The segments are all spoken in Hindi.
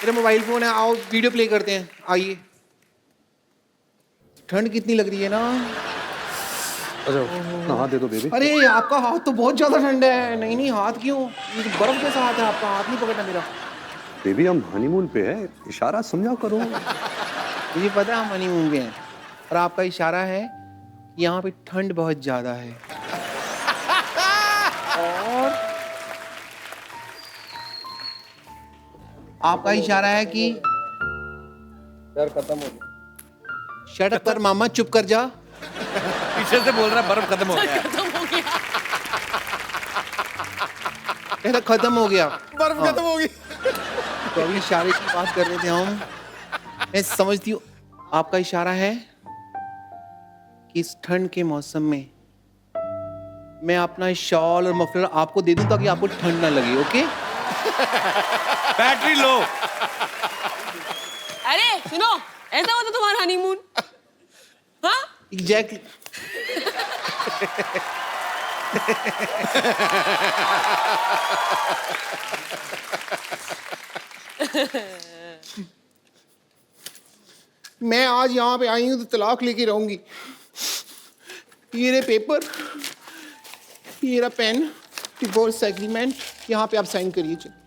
मेरा मोबाइल फोन है, आओ वीडियो प्ले करते हैं, आइए। ठंड कितनी लग रही है ना। अच्छा हाथ दे दो बेबी। अरे आपका हाथ तो बहुत ज्यादा ठंडा है। नहीं नहीं, हाथ क्यों? ये तो बर्फ जैसा हाथ है आपका, हाथ नहीं पकड़ना मेरा। बेबी हम हनीमून पे है, इशारा समझा करो। मुझे पता है हम हनीमून पे हैं, और आपका इशारा है कि यहाँ पे ठंड बहुत ज्यादा है। और आपका इशारा है कि यार खत्म हो गया। शट अप कर मामा, चुप कर जा। पीछे से बोल रहा है बर्फ खत्म हो गया। कहता खत्म हो गया, बर्फ खत्म हो गई। तो अभी इशारे की बात कर रहे थे हम। मैं समझती हूँ आपका इशारा है कि इस ठंड के मौसम में मैं अपना शॉल और मफलर आपको दे दूं ताकि आपको ठंड ना लगे। ओके? Battery low. अरे सुनो, ऐसा होता तुम्हारा हनीमून? हाँ? एग्जैक्टली। मैं आज यहाँ पे आई हूँ तो तलाक लेके रहूंगी। ये रहे पेपर, ये रहा पेन, डिवोर्स एग्रीमेंट, यहाँ पे आप साइन करिए। चलिए।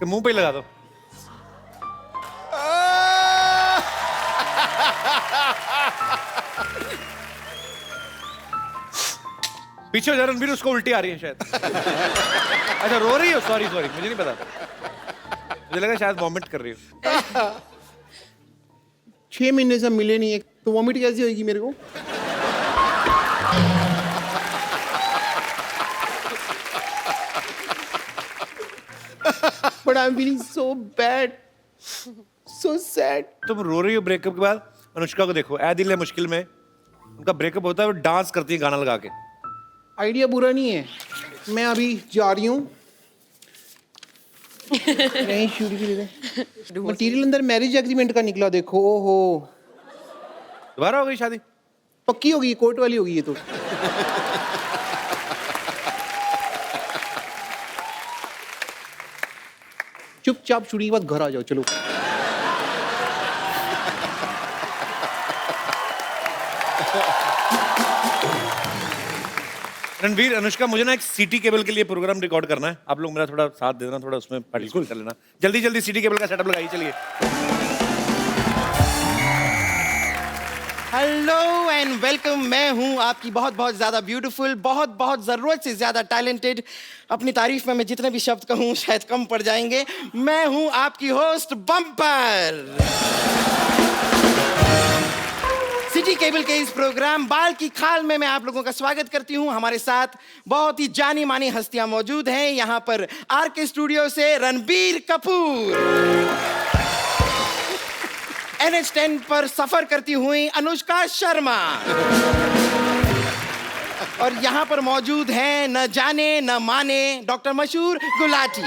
मुंह पे ही लगा दो। पीछे हो जा रणबीर, उसको उल्टी आ रही है शायद। अच्छा रो रही हो? सॉरी सॉरी, मुझे नहीं पता, मुझे लगा शायद वॉमिट कर रही हो। 6 महीने से हम मिले नहीं है तो वॉमिट कैसे होगी मेरे को? But I'm feeling so bad, so sad. तुम रो रही हो ब्रेकअप के बाद? अनुष्का को देखो, ऐ दिल है मुश्किल में, उनका ब्रेकअप होता है, वो डांस करती है गाना लगा के। आइडिया बुरा नहीं है। मैं अभी जा रही हूँ। नहीं शूटिंग के लिए मटीरियल अंदर मैरिज एग्रीमेंट का निकला, देखो। ओहो, दोबारा हो गई शादी? पक्की होगी, कोर्ट वाली होगी ये तो। चुपचाप शूटिंग के बाद घर आ जाओ, चलो। रणवीर, अनुष्का, मुझे ना एक सीटी केबल के लिए प्रोग्राम रिकॉर्ड करना है, आप लोग मेरा थोड़ा साथ दे देना, थोड़ा उसमें पार्टिसिपेट कर लेना। जल्दी जल्दी सीटी केबल का सेटअप लगाइए, चलिए। Hello and welcome. मैं हूं आपकी बहुत बहुत ज्यादा ब्यूटीफुल, बहुत बहुत जरूरत से ज्यादा टैलेंटेड। अपनी तारीफ में मैं जितने भी शब्द कहूं शायद कम पड़ जाएंगे। मैं हूं आपकी होस्ट बम्पर। सिटी केबल के इस प्रोग्राम बाल की खाल में मैं आप लोगों का स्वागत करती हूं। हमारे साथ बहुत ही जानी मानी हस्तियां मौजूद हैं। यहां पर आरके स्टूडियो से रणबीर कपूर, NH10 पर सफर करती हुई अनुष्का शर्मा, और यहां पर मौजूद हैं न जाने न माने डॉक्टर मशहूर गुलाटी।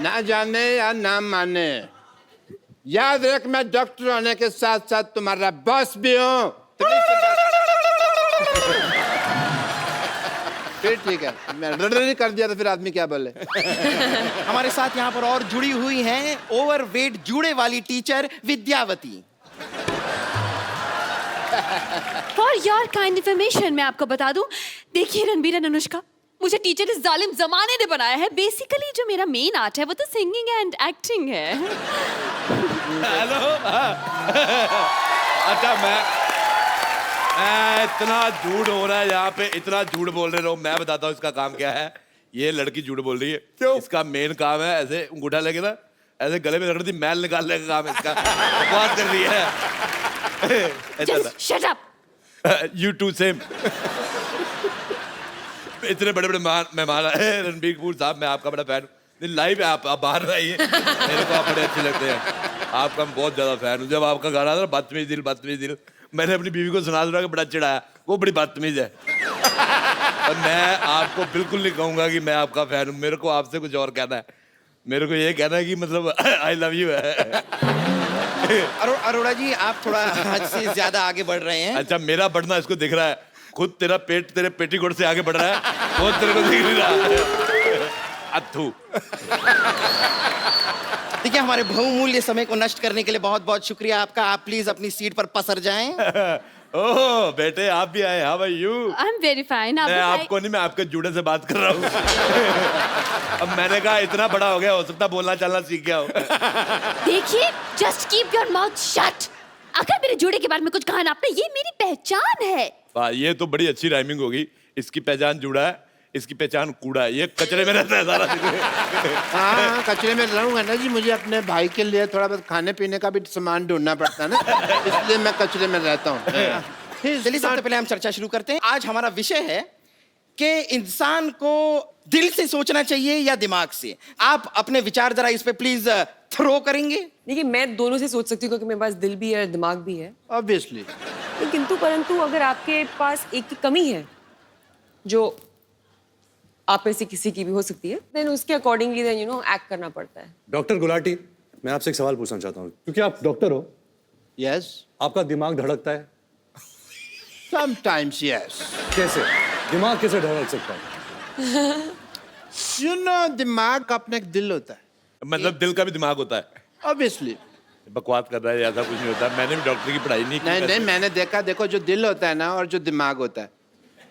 ना जाने या ना माने, याद रख मैं डॉक्टर होने के साथ साथ तुम्हारा बॉस भी हूँ। फिर ठीक है, मैं रडर कर दिया तो फिर आदमी क्या बोले। हमारे साथ यहाँ पर और जुड़ी हुई हैं ओवरवेट जूड़े वाली teacher Vidyavati. For your kind information मैं आपको बता दूं, देखिए रणबीर एंड अनुष्का, मुझे टीचर इस जालिम जमाने ने बनाया है। बेसिकली जो मेरा मेन आर्ट है वो तो सिंगिंग एंड एक्टिंग है। हेलो। अच्छा मैं इतना झूठ हो रहा है यहाँ पे, इतना झूठ बोल रहे हो। मैं बताता हूँ इसका काम क्या है। ये लड़की झूठ बोल रही है। क्यों? इसका मेन काम है ऐसे अंगूठा लेके ना ऐसे गले में रख रही थी, मैल निकालने का काम इसका। बकवास कर रही है। Shut up. You too same. इतने बड़े बड़े मेहमान आए। रणबीर कपूर साहब, मैं आपका बड़ा फैन हूँ। लाइव है, आप बाहर रहिए, मेरे को आप बड़े अच्छे लगते हैं। आपका मैं बहुत ज्यादा फैन हूँ। जब आपका गाना था बदतमीज दिल, मैंने अपनी बीवी को सुना के बड़ा चिढ़ाया, वो बड़ी बदतमीज है। और मैं आपको बिल्कुल नहीं कहूंगा कि मैं आपका फैन हूँ, मेरे को आपसे कुछ और कहना है। मेरे को ये कहना है कि मतलब आई लव यू है। अरोड़ा जी आप थोड़ा हद से ज्यादा आगे बढ़ रहे हैं। अच्छा मेरा बढ़ना इसको दिख रहा है, खुद तेरा पेट तेरे पेटीकोट से आगे बढ़ रहा है, वो तेरे को दिख नहीं रहा है। अथू। देखिए हमारे बहुमूल्य समय को नष्ट करने के लिए बहुत बहुत शुक्रिया आपका। आप प्लीज अपनी सीट पर पसर जाएं। ओह बेटे आप भी आए, how are you? I am very fine. मैं आपको नहीं, मैं आपके जूड़े से बात कर रहा हूँ। अब मैंने कहा इतना बड़ा हो गया, हो सकता बोलना चलना सीख गया हो। देखिए, just keep your mouth shut. अगर मेरे जोड़े के बारे में कुछ कहा ना आपने, ये मेरी पहचान है। वाह, ये तो बड़ी अच्छी राइमिंग होगी। इसकी पहचान जूड़ा है, इसकी पहचान कूड़ा है। ये कचरे में रहता है सारा दिन। हाँ कचरे में रहूंगा ना जी, मुझे अपने भाई के लिए थोड़ा बहुत खाने पीने का भी सामान ढूंढना पड़ता है ना, इसलिए मैं कचरे में रहता हूँ। चलिए सबसे पहले हम चर्चा शुरू करते हैं। आज हमारा विषय है कि इंसान को दिल से सोचना चाहिए या दिमाग से। आप अपने विचार जरा इस पे प्लीज थ्रो करेंगे। देखिए मैं दोनों से सोच सकती हूँ क्योंकि मेरे पास दिल भी है और दिमाग भी है, ऑब्वियसली। लेकिन किंतु परंतु अगर आपके पास एक की कमी है जो आप में से किसी की भी हो सकती है, देन उसके accordingly then you know act करना पड़ता है। डॉक्टर गुलाटी, मैं आपसे एक सवाल पूछना चाहता हूँ, क्योंकि आप डॉक्टर हो, यस, आपका दिमाग धड़कता है? Sometimes yes. कैसे? दिमाग कैसे धड़क सकता है? यू नो दिमाग का अपना एक दिल होता है, मतलब दिल का भी दिमाग होता है। ऑब्वियसली। बकवास कर रहा है, ऐसा कुछ नहीं होता। मैंने भी डॉक्टर की पढ़ाई नहीं की। नहीं, मैंने देखा, देखो जो दिल होता है ना और जो दिमाग होता है,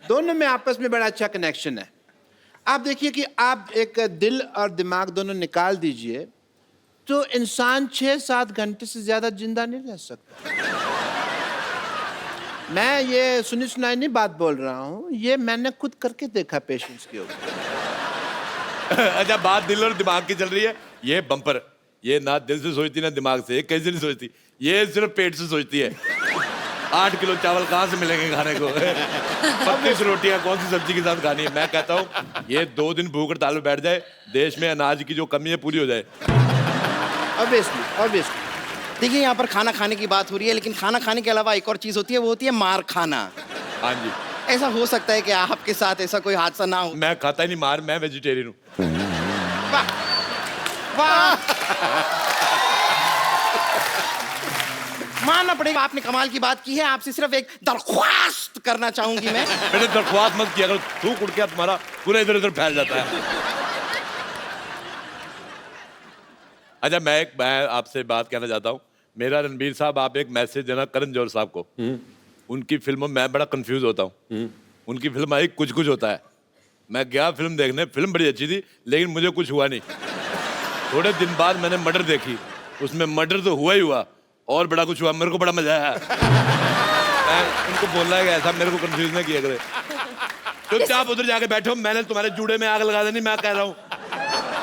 दोनों में आपस में बड़ा अच्छा कनेक्शन है। आप देखिए कि आप एक दिल और दिमाग दोनों निकाल दीजिए तो इंसान 6-7 घंटे से ज्यादा जिंदा नहीं रह सकता। मैं ये सुनी सुनाई नहीं बात बोल रहा हूँ, ये मैंने खुद करके देखा पेशेंट्स के ऊपर। अच्छा बात दिल और दिमाग की चल रही है। ये बम्पर, ये ना दिल से सोचती ना दिमाग से, ये कैसे नहीं सोचती, ये सिर्फ पेट से सोचती है। 8 किलो चावल कहाँ से मिलेंगे खाने को? 25 रोटियां कौन सी सब्जी के साथ खानी है? मैं कहता हूँ ये 2 दिन भूख हड़ताल में बैठ जाए, देश में अनाज की जो कमी है पूरी हो जाए। ऑब्वियसली। देखिए यहाँ पर खाना खाने की बात हो रही है, लेकिन खाना खाने के अलावा एक और चीज होती है, वो होती है मार खाना। हाँ जी, ऐसा हो सकता है कि आपके साथ ऐसा कोई हादसा ना हो। मैं खाता ही नहीं मार, मैं वेजिटेरियन हूँ। वाह मानना पड़ेगा, आपने कमाल की बात की है। आपसे सिर्फ एक दरख्वास्त करना चाहूंगी मैं। मैंने दरख्वास्त मत किया करो, थूक उड़ के तुम्हारा पूरा इधर उधर फैल जाता है। अच्छा मैं आपसे बात कहना चाहता हूँ। मेरा रणबीर साहब, आप एक मैसेज देना करण जौहर साहब को। उनकी फिल्मों में मैं बड़ा कंफ्यूज होता हूँ। उनकी फिल्म आई कुछ कुछ होता है, मैं गया फिल्म देखने, फिल्म बड़ी अच्छी थी लेकिन मुझे कुछ हुआ नहीं। थोड़े दिन बाद मैंने मर्डर देखी, उसमें मर्डर तो हुआ ही हुआ और बड़ा कुछ हुआ, मेरे को बड़ा मजा आया। मैं उनको बोलना है कि ऐसा मेरे को कंफ्यूज नहीं किया करे। चुपचाप उधर जाके बैठो, मैंने तुम्हारे जूड़े में आग लगा देनी, मैं कह रहा हूँ।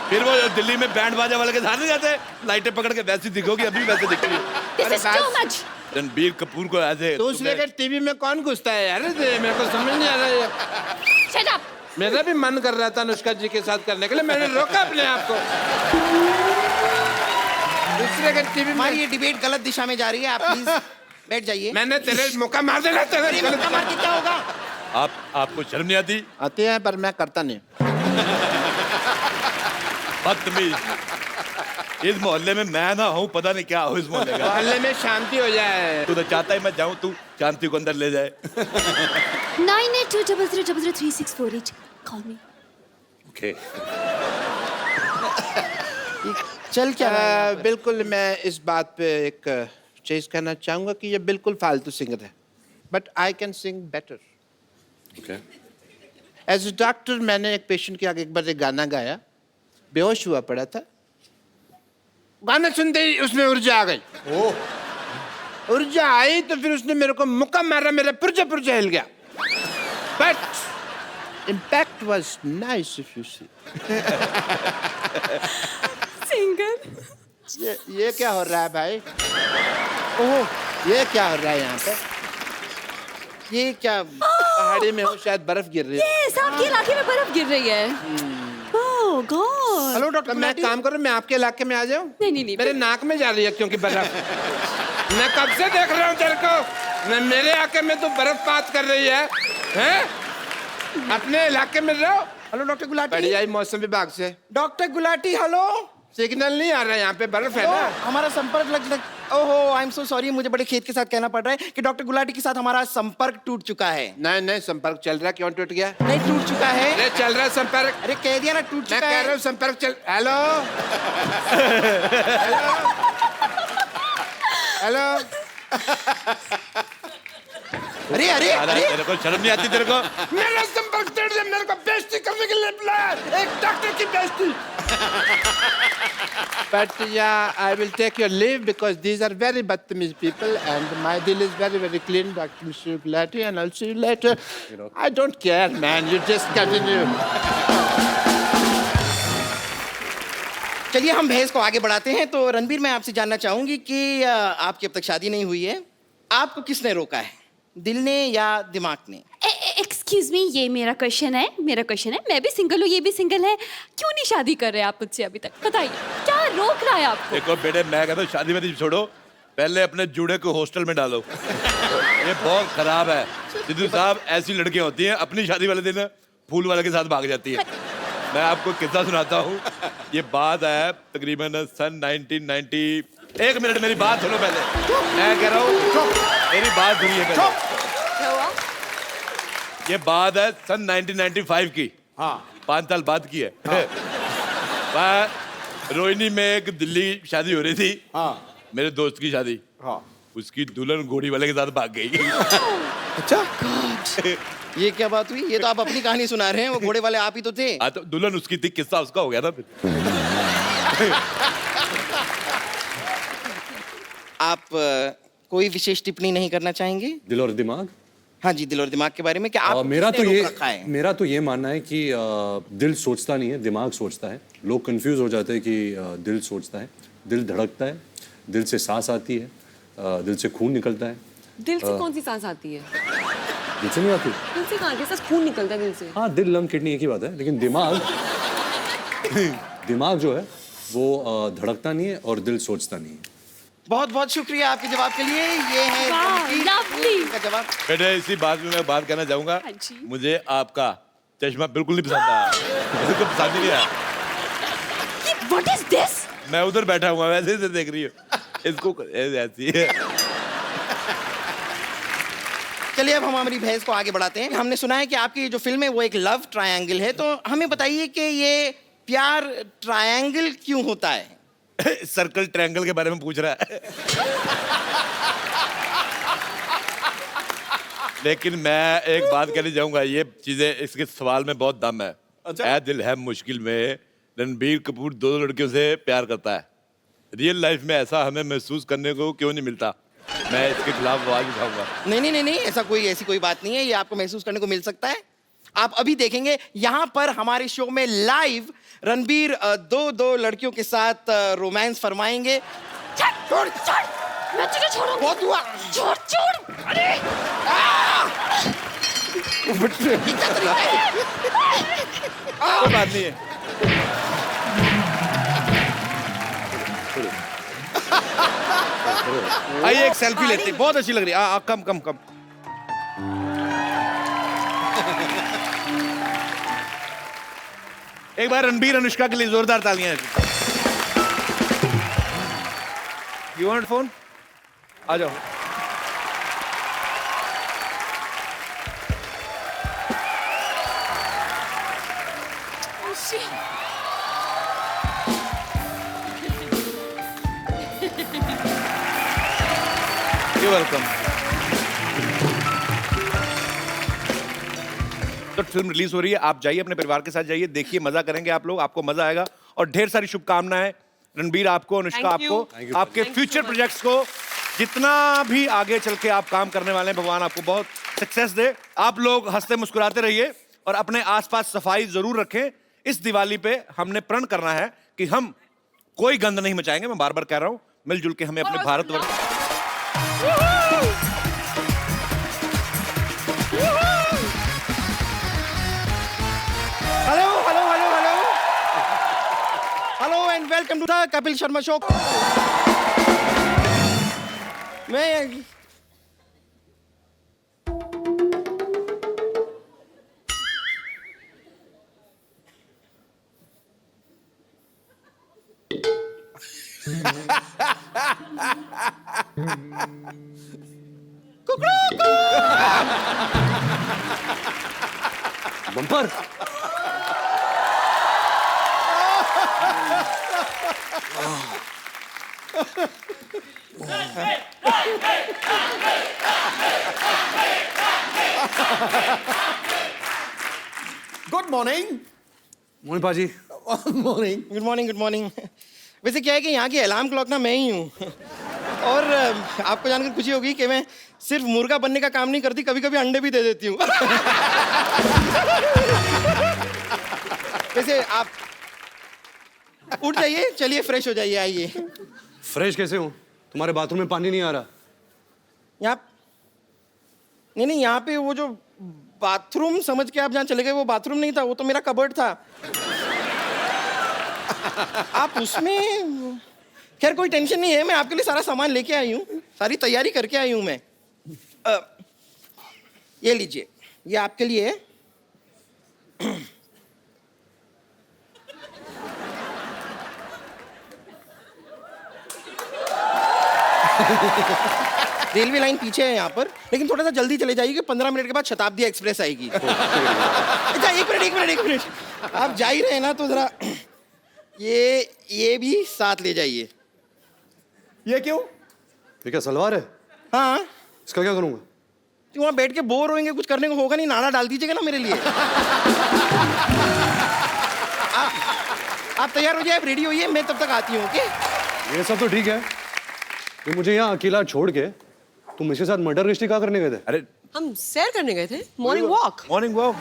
फिर वो दिल्ली में बैंड बाजा वाले के साथ नहीं जाते, लाइटें पकड़ के वैसी दिखोगी, अभी वैसे दिख रही है। This is too much. Ranbir Kapoor को ऐसे दूसरे के टीवी में कौन घुसता है यार? मेरे को समझ नहीं आ रहा है। Shut up. मेरा भी मन कर रहा था अनुष्का जी के साथ करने के लिए, मैंने रोका अपने आप को। दूसरे के टीवी में हमारी ये डिबेट गलत दिशा में जा रही है, आप प्लीज बैठ जाइए। मैंने तेरे मौका मार देना, तेरे मौका मार के क्या होगा? आपको शर्म नहीं आती? आते हैं पर मैं करता नहीं। बदतमीज। इस मोहल्ले में मैं ना हूँ, पता नहीं क्या हो इस मोहल्ले का। मोहल्ले में शांति हो जाए। तू तो चाहता ही मैं जाऊँ, तू शांति को अंदर ले जाए। 9820030648. Call me. ओके। चल क्या रहा है? बिल्कुल मैं इस बात पे एक चीज कहना चाहूंगा कि ये बिल्कुल फालतू सिंगर है, but I can sing better. Okay. As a doctor मैंने एक पेशेंट के आगे एक बार एक गाना गाया, बेहोश हुआ पड़ा था। गाना सुनते ही उसमें ऊर्जा आ गई। ऊर्जा आई तो फिर उसने मेरे को मुक्का मारा, मेरा पुर्जा पुर्जा हिल गया। But impact was nice if you see. Singer. ये क्या हो रहा है भाई? ओह ये क्या हो रहा है यहाँ पे? ये क्या? पहाड़ी में हो, शायद बर्फ गिर रही है। Yes, आपके इलाके में बर्फ गिर रही है। Oh God. हेलो डॉक्टर तो मैं गुलाटी। काम करूं, मैं आपके इलाके में आ जाऊं? नहीं। मेरे नाक में जा रही है क्योंकि बर्फ। मैं कब से देख रहा हूं तेरे को, मैं मेरे इलाके में तो बर्फपात कर रही है, हैं? अपने इलाके में रहो। Hello doctor Gulati. बढ़िया ही मौसम विभाग से। Doctor Gulati hello. सिग्नल नहीं आ रहा है यहाँ पे, बर्फ है ना। हमारा संपर्क लग ओहो, आई एम सो सॉरी, मुझे बड़े खेद के साथ कहना पड़ रहा है कि डॉक्टर गुलाटी के साथ हमारा संपर्क टूट चुका है। नहीं नहीं, संपर्क चल रहा है। क्यों टूट गया? नहीं, टूट चुका है। अरे चल रहा है संपर्क। अरे कह दिया ना, टूट मैं चुका कह है। रहा हूँ संपर्क चल। Hello hello. अरे अरे अरे अरे तेरे को शर्म नहीं आती तेरे को? मेरा संपर्क तोड़ दिया, मेरे को बेइज्जती करने के लिए बुलाया, एक डॉक्टर की बेइज्जती। But yeah, I will take your leave because these are very bad people and my deal is very, very clean, Dr. Mr. Gulati, and I'll see you later. I don't care, man. You just continue. चलिए हम बहस को आगे बढ़ाते हैं। तो रणबीर, मैं आपसे जानना चाहूंगी कि आपकी अब तक शादी नहीं हुई है, आपको किसने रोका है, दिल ने या दिमाग ने? एक्सक्यूज मी, ये मेरा क्वेश्चन है, मैं भी सिंगल हूँ, ये भी सिंगल है, क्यों नहीं शादी कर रहे आप मुझसे अभी तक? बताइए क्या रोक रहा है आपको? देखो बेटे, मैं कहता हूँ शादी वादी छोड़ो, पहले अपने जूड़े को हॉस्टल में डालो। ये बहुत खराब है। सिद्धू साहब, ऐसी लड़कियां होती हैं अपनी शादी वाले दिन फूल वाले के साथ भाग जाती है। मैं आपको किस्सा सुनाता हूँ। ये बात है तकरीबन सन 1990। एक मिनट, मेरी बात सुनो पहले। मैं कह रहा हूँ मेरी बात सुनिए पहले। क्या हुआ? ये बात है सन 1995 की। हाँ। 5 साल बाद की है। वहाँ रोहिणी में एक दिल्ली शादी हो रही थी। हाँ। मेरे दोस्त की शादी। हाँ। उसकी दुल्हन घोड़ी वाले के साथ भाग गई। अच्छा, ये क्या बात हुई? ये तो आप अपनी कहानी सुना रहे हैं, वो घोड़े वाले आप ही तो थे। हाँ, तो दुल्हन उसकी थी, किस्सा उसका हो गया ना फिर। आप कोई विशेष टिप्पणी नहीं करना चाहेंगे? दिल और दिमाग। हाँ जी, दिल और दिमाग के बारे में क्या आप मेरा रखा है? तो ये मानना है कि दिल सोचता नहीं है, दिमाग सोचता है। लोग कंफ्यूज हो जाते हैं कि दिल सोचता है, दिल धड़कता है, दिल से सांस आती है, दिल से खून निकलता है। दिल से कौन सी सांस आती है? दिल से नहीं आती? दिल से कहाँ? कैसा खून निकलता है दिल से? हाँ, दिल, लंग, किडनी एक ही बात है। लेकिन दिमाग जो है वो धड़कता नहीं है और दिल सोचता नहीं है। बहुत बहुत शुक्रिया आपके जवाब के लिए। ये है Wow, रणबीर lovely. का जवाब। बेटे, इसी बात में मैं बात करना चाहूंगा। हाँ जी। मुझे आपका चश्मा बिल्कुल नहीं पसंद आया। मुझे तो पसंद ही नहीं आया। What is this? मैं उधर बैठा हुआ, वैसे से देख रही हूँ इसको, ऐसी है। चलिए अब हम हमारी बहस को आगे बढ़ाते हैं। हमने सुना है कि आपकी जो फिल्म है वो एक लव ट्रायंगल है, तो हमें बताइए कि ये प्यार ट्रायंगल क्यों होता है? सर्कल ट्रायंगल के बारे में पूछ रहा है। लेकिन मैं एक बात कहना चाहूंगा, ये चीजें, इसके सवाल में बहुत दम है। ऐ दिल है मुश्किल में, रणबीर कपूर 2 लड़कियों से प्यार करता है। रियल लाइफ में ऐसा हमें महसूस करने को क्यों नहीं मिलता? मैं इसके खिलाफ आवाज उठाऊंगा। नहीं, ऐसी कोई बात नहीं है। ये आपको महसूस करने को मिल सकता है। आप अभी देखेंगे यहाँ पर हमारे शो में लाइव रणबीर दो लड़कियों के साथ रोमांस फरमाएंगे। छोड़, मैं तुझे छोड़ूंगी। बहुत हुआ। छोड़। अरे ये क्या तरीका है? कोई बात नहीं है। आइए एक सेल्फी लेते हैं, बहुत अच्छी लग रही है। कम। एक बार रणबीर अनुष्का के लिए जोरदार तालियां। You want phone? आ जाओ। You welcome. तो फिल्म रिलीज हो रही है, आप जाइए अपने परिवार के साथ, जाइए, देखिए, मजा करेंगे आप लोग, आपको मजा आएगा। और ढेर सारी शुभकामनाएं रणबीर आपको, अनुष्का Thank you. आपको, आपके फ्यूचर प्रोजेक्ट्स को, जितना भी आगे चल के आप काम करने वाले हैं, भगवान आपको बहुत सक्सेस दे। आप लोग हंसते मुस्कुराते रहिए और अपने आसपास सफाई जरूर रखें। इस दिवाली पे हमने प्रण करना है कि हम कोई गंद नहीं मचाएंगे। मैं बार बार कह रहा हूं, मिलजुल के हमें अपने Bharatvarsh hello and welcome to the Kapil Sharma show. मैं Bumper. Good morning. Mohan paaji. Morning. Good morning, good morning. वैसे क्या है कि यहाँ की अलार्म क्लॉक ना मैं ही हूँ। और आपको जानकर खुशी होगी कि मैं सिर्फ मुर्गा बनने का काम नहीं करती, कभी कभी अंडे भी दे देती हूँ। वैसे आप उठ जाइए, चलिए फ्रेश हो जाइए, आइए। फ्रेश कैसे हूँ? तुम्हारे बाथरूम में पानी नहीं आ रहा। यहाँ नहीं, यहाँ पे वो जो बाथरूम समझ के आप जहाँ चले गए, वो बाथरूम नहीं था, वो तो मेरा कबर्ड था। आप उसमें, खैर कोई टेंशन नहीं है, मैं आपके लिए सारा सामान लेके आई हूँ, सारी तैयारी करके आई हूँ मैं। ये लीजिए, ये आपके लिए है। रेलवे लाइन पीछे है यहाँ पर, लेकिन थोड़ा सा जल्दी चले जाइए कि 15 मिनट के बाद शताब्दी एक्सप्रेस आएगी। अच्छा, एक मिनट, आप जा ही रहे हैं ना, तो जरा ये भी साथ ले जाइए। ये क्यों? ये क्या सलवार है? हाँ, इसका क्या करूँगा? तो वहाँ बैठ के बोर होंगे, कुछ करने को होगा नहीं, नाड़ा डाल दीजिएगा ना मेरे लिए। आप तैयार हो जाए, आप रेडी होइए, मैं तब तक आती हूँ। ओके? ये सब तो ठीक है, ये मुझे यहाँ अकेला छोड़ के तुम इसके साथ मर्डर मिस्ट्री क्या करने गए थे? अरे हम सैर करने गए थे, मॉर्निंग वॉक। मॉर्निंग वॉक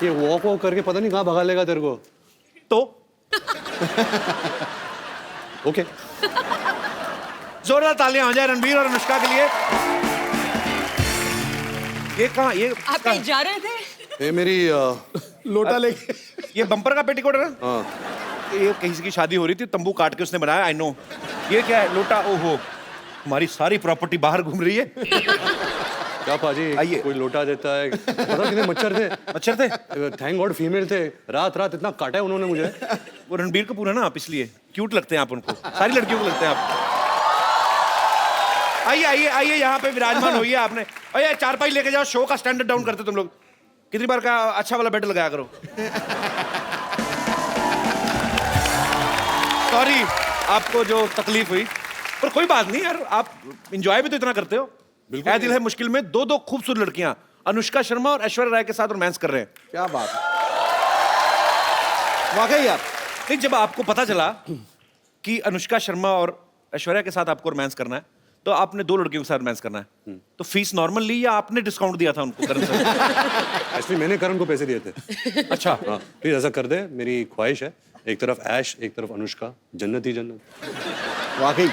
ये वॉक करके पता नहीं कहाँ भगा लेगा तेरे को। तो ओके। जोरदार तालियां हो जाए रणबीर और अनुष्का के लिए। ये कहाँ, ये आप कहीं जा रहे थे? ये मेरी लोटा लेके। ये बम्पर का पेटीकोट है ना? हाँ। ये कहीं की शादी हो रही थी, तंबू काट के उसने बनाया। I know. ये क्या है? लोटा। ओहो, हमारी सारी प्रॉपर्टी बाहर घूम रही है। क्या पाजी, आइए। कोई लोटा देता है? पता कितने मच्छर थे? मच्छर थे? थैंक गॉड फीमेल थे। रात रात इतना काटा है उन्होंने मुझे। वो रणबीर कपूर है ना आप, इसलिए क्यूट लगते हैं आप उनको, सारी लड़कियों को लगते हैं आप। आइए आइए आइए, यहाँ पे विराजमान होइए। आपने अरे चारपाई लेके जाओ, शो का स्टैंडर्ड डाउन करते तुम लोग। कितनी बार का अच्छा वाला बेड लगाया करो। सॉरी आपको जो तकलीफ हुई, पर कोई बात नहीं यार, आप इंजॉय भी तो इतना करते हो। ऐ दिल है मुश्किल में दो खूबसूरत लड़कियां अनुष्का शर्मा और ऐश्वर्या राय के साथ रोमांस कर रहे हैं। क्या बात है, वाकई यार। नहीं, जब आपको पता चला कि अनुष्का शर्मा और ऐश्वर्या के साथ आपको रोमांस करना है, तो आपने दो लड़कियों के साथ रोमांस करना है, तो फीस नॉर्मल ली या आपने डिस्काउंट दिया था उनको? करण सर, एक्चुअली मैंने करण को पैसे दिए थे। अच्छा। हाँ, प्लीज ऐसा कर दे, मेरी ख्वाहिश है। एक तरफ ऐश, एक तरफ अनुष्का, जन्नत ही जन्नत। वाकई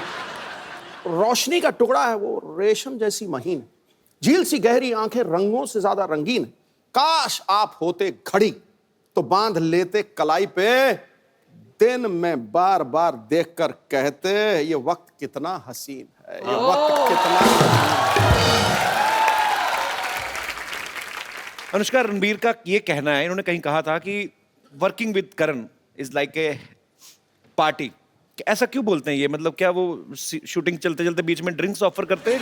रोशनी का टुकड़ा है वो, रेशम जैसी महीन, झील सी गहरी आंखें, रंगों से ज्यादा रंगीन। काश आप होते घड़ी तो बांध लेते कलाई पे, दिन में बार बार देखकर कहते ये वक्त कितना हसीन है, ये वक्त कितना। अनुष्का, रणबीर का ये कहना है, इन्होंने कहीं कहा था कि working with Karan is like a party. ऐसा क्यों बोलते हैं ये? मतलब क्या वो शूटिंग चलते चलते बीच में ड्रिंक्स ऑफर करते हैं?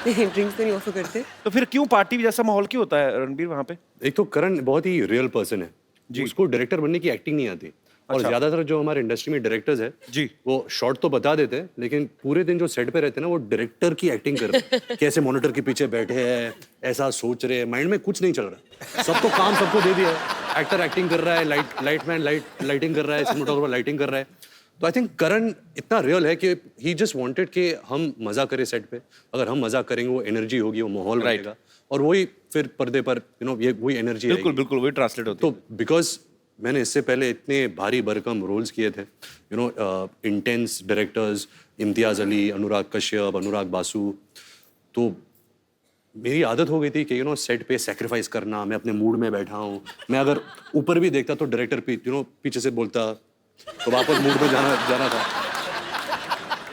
ड्रिंक्स तो नहीं ऑफर करते। तो फिर क्यों पार्टी जैसा माहौल क्यों होता है रणबीर वहां पे? एक तो करण बहुत ही रियल पर्सन है जी, उसको डायरेक्टर बनने की एक्टिंग नहीं आती। और ज्यादातर जो हमारे इंडस्ट्री में डायरेक्टर्स है जी, वो शॉर्ट तो बता देते हैं, लेकिन पूरे दिन जो सेट पे रहते हैं ना, वो डायरेक्टर की एक्टिंग करते हैं। कैसे मॉनिटर के पीछे बैठे हैं, ऐसा सोच रहे हैं, माइंड में कुछ नहीं चल रहा। सबको काम सबको दे दिया है। एक्टर एक्टिंग कर रहा है, लाइटमैन लाइटिंग कर रहा है, सिनेमेटोग्राफर लाइटिंग कर रहा है। तो आई थिंक करण इतना रियल है कि ही जस्ट वांटेड कि हम मजा करें सेट पे। अगर हम मजा करेंगे, वो एनर्जी होगी, वो माहौल रहेगा, और वही फिर पर्दे पर ये वही एनर्जी। बिल्कुल बिल्कुल वही ट्रांसलेट होती है। तो बिकॉज मैंने इससे पहले इतने भारी भरकम रोल्स किए थे, इंटेंस डायरेक्टर्स, इम्तियाज अली, अनुराग कश्यप, अनुराग बासु, तो मेरी आदत हो गई थी कि सेट पे सेक्रीफाइस करना। मैं अपने मूड में बैठा हूँ, मैं अगर ऊपर भी देखता तो डायरेक्टर पीछे से बोलता, तो वापस मूड में जाना था।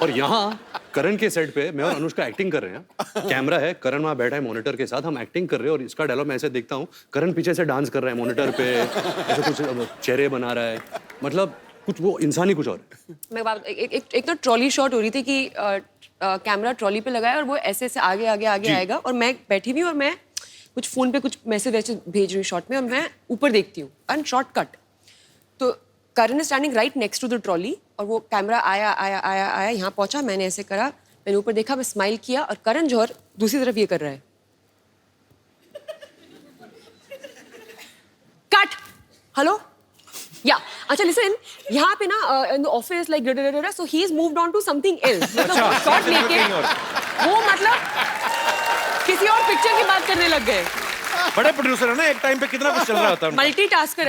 और यहाँ करण के सेट पे मैं और अनुष्का एक्टिंग कर रहे हैं, कैमरा है, करण वहाँ बैठा है मॉनिटर के साथ, हम एक्टिंग कर रहे हैं। और इसका डायलॉग मैं ऐसे देखता हूँ, करण पीछे से डांस कर रहा है मॉनिटर पे, ऐसे कुछ चेहरे बना रहा है। मतलब कुछ वो इंसान ही कुछ और है। मैं एक तो ट्रॉली शॉट हो रही थी कि कैमरा ट्रॉली पे लगाया और वो ऐसे ऐसे आगे आगे आगे आएगा और मैं बैठी हुई और मैं कुछ फोन पे कुछ मैसेज वैसे भेज रही हूँ शॉट में और मैं ऊपर देखती हूँ एंड शॉर्ट कट तो Karan is standing right next to the trolley और वो कैमरा आया आया आया आया यहाँ पहुंचा, मैंने ऐसे करा, मैंने ऊपर देखा, मैं स्माइल किया और करण जौहर दूसरी तरफ ये कर रहा है। कट। हेलो या अच्छा लिसन, यहाँ पे ना in the office like so he is moved on to something else, मतलब शॉट लेके वो मतलब किसी और पिक्चर की बात करने लग गए। बड़े प्रोड्यूसर है ना, एक टाइम पे कितना कुछ चल रहा होता है उनका। मल्टीटास्कर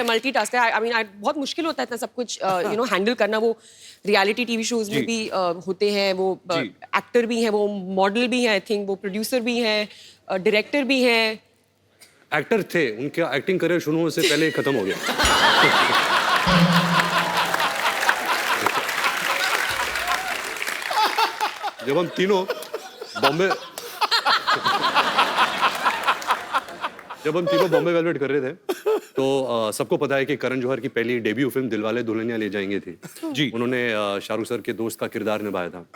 है। आई मीन बहुत मुश्किल होता है इतना सब कुछ हैंडल करना। वो रियलिटी टीवी शोज में भी होते हैं, वो एक्टर भी हैं, वो मॉडल भी हैं, आई थिंक वो प्रोड्यूसर भी हैं, डायरेक्टर भी हैं। एक्टर थे, उनका एक्टिंग करियर शुरू होने से पहले खत्म हो गया। जब हम तीनों बॉम्बे वेलवेट कर रहे थे तो सबको पता है कि करण जौहर की पहली डेब्यू फिल्म दिलवाले दुल्हनिया ले जाएंगे थी जी। उन्होंने शाहरुख सर के दोस्त का किरदार निभाया था,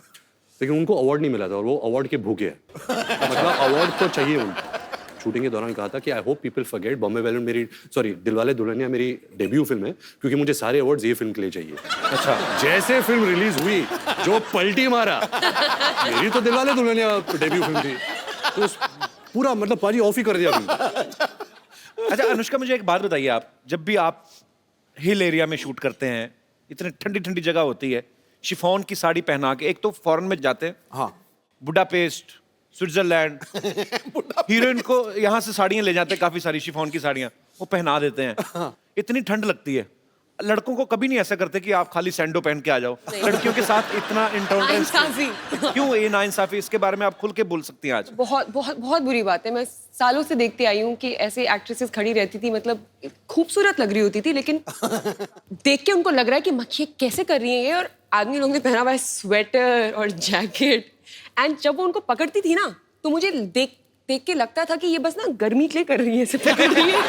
लेकिन उनको अवार्ड नहीं मिला था और वो अवार्ड के भूखे हैं। मतलब अवार्ड तो चाहिए उनको। शूटिंग के दौरान कहा था कि I hope people forget Bombay velvet Dilwale Dulhania मेरी डेब्यू फिल्म है, क्योंकि मुझे सारे अवार्ड्स ये फिल्म के लिए चाहिए। अच्छा, जैसे फिल्म रिलीज हुई जो पलटी मारा, मेरी तो दिलवाले दुल्हनिया डेब्यू फिल्म थी, तो पूरा मतलब पाजी ऑफ ही कर दिया फिल्म। अच्छा अनुष्का, मुझे एक बात बताइए, आप जब भी आप हिल एरिया में शूट करते हैं, इतनी ठंडी ठंडी जगह होती है, शिफॉन की साड़ी पहना के, एक तो फॉरेन में जाते हैं, हाँ, बुडापेस्ट, स्विट्जरलैंड, हीरोइन को यहाँ से साड़ियाँ ले जाते हैं, काफी सारी शिफॉन की साड़ियाँ, वो पहना देते हैं। इतनी ठंड लगती है, लड़कों को कभी नहीं ऐसा करते कि आप खाली सैंडो पहन के आ जाओ? लड़कियों के साथ इतना इंटॉलरेंस क्यों? ये नाइंसाफी, इसके बारे में आप खुल के बोल सकती हैं आज। बहुत बहुत बहुत बुरी बात है। मैं सालों से देखते आई हूँ कि ऐसे एक्ट्रेसेस खड़ी रहती थी, मतलब खूबसूरत लग रही होती थी, लेकिन देख के उनको लग रहा है कि मखिए कैसे कर रही है ये, और आदमी लोगों ने पहना हुआ है स्वेटर और जैकेट, एंड जब वो उनको पकड़ती थी ना तो मुझे देख के लगता था कि ये बस ना गर्मी के लिए कर रही है, ऐसे पकड़ रही है।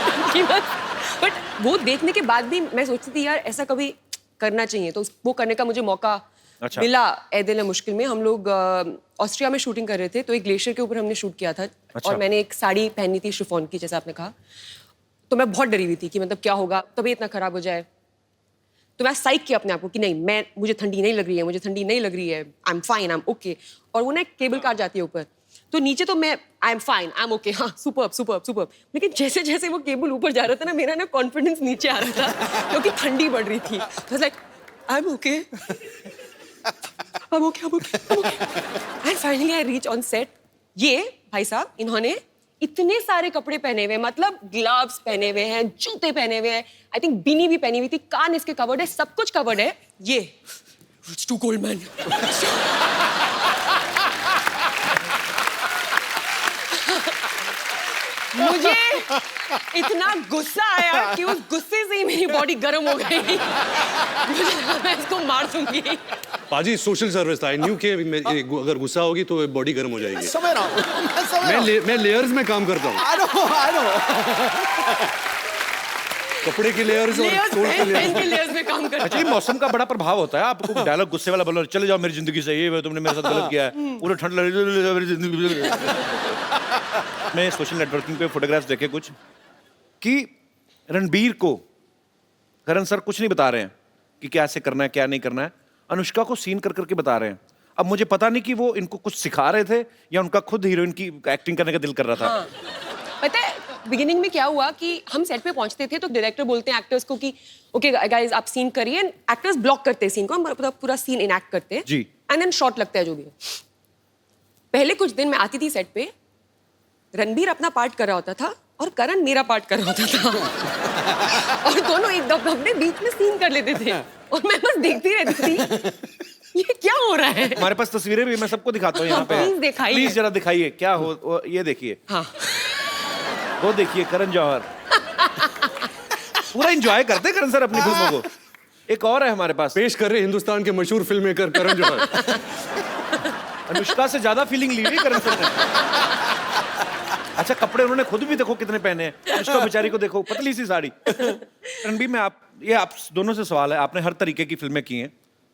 बट वो देखने के बाद भी मैं सोचती थी यार ऐसा कभी करना चाहिए, तो वो करने का मुझे मौका मिला। ए दिल है मुश्किल में हम लोग ऑस्ट्रिया में शूटिंग कर रहे थे, तो एक ग्लेशियर के ऊपर हमने शूट किया था। और मैंने एक साड़ी पहनी थी शिफॉन की, जैसे आपने कहा, तो मैं बहुत डरी हुई थी कि मतलब क्या होगा, तबीयत इतना खराब हो जाए। तो मैं साइक किया अपने आप को कि नहीं, मुझे ठंडी नहीं लग रही है, मुझे ठंडी नहीं लग रही है, I am fine, I am okay. और वो ना एक केबल कार जाती है ऊपर, तो नीचे तो मैं I am fine, I am okay, हाँ सुपर्ब सुपर्ब सुपर्ब, लेकिन जैसे जैसे वो केबल ऊपर जा रहा था ना, मेरा ना कॉन्फिडेंस नीचे आ रहा था क्योंकि ठंडी बढ़ रही थी। तो like I am okay, I am okay, I am okay. And finally I reach on set. ये भाई साहब इन्होंने इतने सारे कपड़े पहने हुए, मतलब ग्लव्स पहने हुए हैं, जूते पहने हुए हैं, आई थिंक बीनी भी पहनी हुई थी, कान इसके कवर्ड है, सब कुछ कवर्ड है। ये इट्स टू कोल्ड मैन। मुझे इतना गुस्सा आया कि उस गुस्से से ही मेरी बॉडी गर्म हो गई। मुझे लगा मैं इसको मार दूंगी। पाजी सोशल सर्विस था, आई न्यू कि अगर गुस्सा होगी तो बॉडी गर्म हो जाएगी। समझ रहा हूँ, मैं लेयर्स में काम करता हूँ। I know। कपड़े की लेयर्स और सोल के लेयर्स में काम करता। अच्छा, ये मौसम का बड़ा प्रभाव होता है। आपको डायलॉग गुस्से वाला बोलो, चले जाओ मेरी जिंदगी से, ये तुमने मेरे साथ गलत किया है, पूरा ठंड लग रही है मेरी जिंदगी। मैं सोशल नेटवर्किंग पे फोटोग्राफ्स देखे कुछ कि रणबीर को करण सर कुछ नहीं बता रहे हैं कि क्या ऐसे करना है क्या नहीं करना है, अनुष्का को सीन कर करके बता रहे हैं। अब मुझे पता नहीं कि वो इनको कुछ सिखा रहे थे या उनका खुद हीरोइन की एक्टिंग करने का दिल कर रहा था। हाँ। पता है बिगिनिंग में क्या हुआ कि हम सेट पे पहुंचते थे तो डायरेक्टर बोलते हैं एक्टर्स को कि ओके गाइस आप सीन करिए, एक्टर्स ब्लॉक करते हैं सीन को, हम पूरा सीन इनएक्ट करते हैं जी, एंड देन शॉट लगता है जो भी है। पहले कुछ दिन मैं आती थी सेट पे, रणबीर अपना पार्ट कर रहा होता था और करण मेरा पार्ट कर रहा होता था और दोनों एक अपने बीच में सीन कर लेते थे और मैं बस देखती रहती थी ये क्या हो रहा है। हमारे पास तस्वीरें भी मैं सबको दिखाता हूँ यहाँ पे, प्लीज दिखाइए, प्लीज जरा दिखाइए क्या हो। ये देखिए, हाँ वो देखिए करण जौहर पूरा एंजॉय करते हैं करण सर अपनी फिल्मों को। एक और है हमारे पास, पेश कर रहे हिंदुस्तान के मशहूर फिल्म मेकर करण जौहर। अनुष्का से ज्यादा फीलिंग ली हुई करण सर ने। अच्छा, कपड़े उन्होंने खुद भी देखो कितने पहने हैं, उसको बेचारी को देखो, पतली सी साड़ी। रणबीर में आप दोनों से सवाल है, आपने हर तरीके की फिल्में की हैं,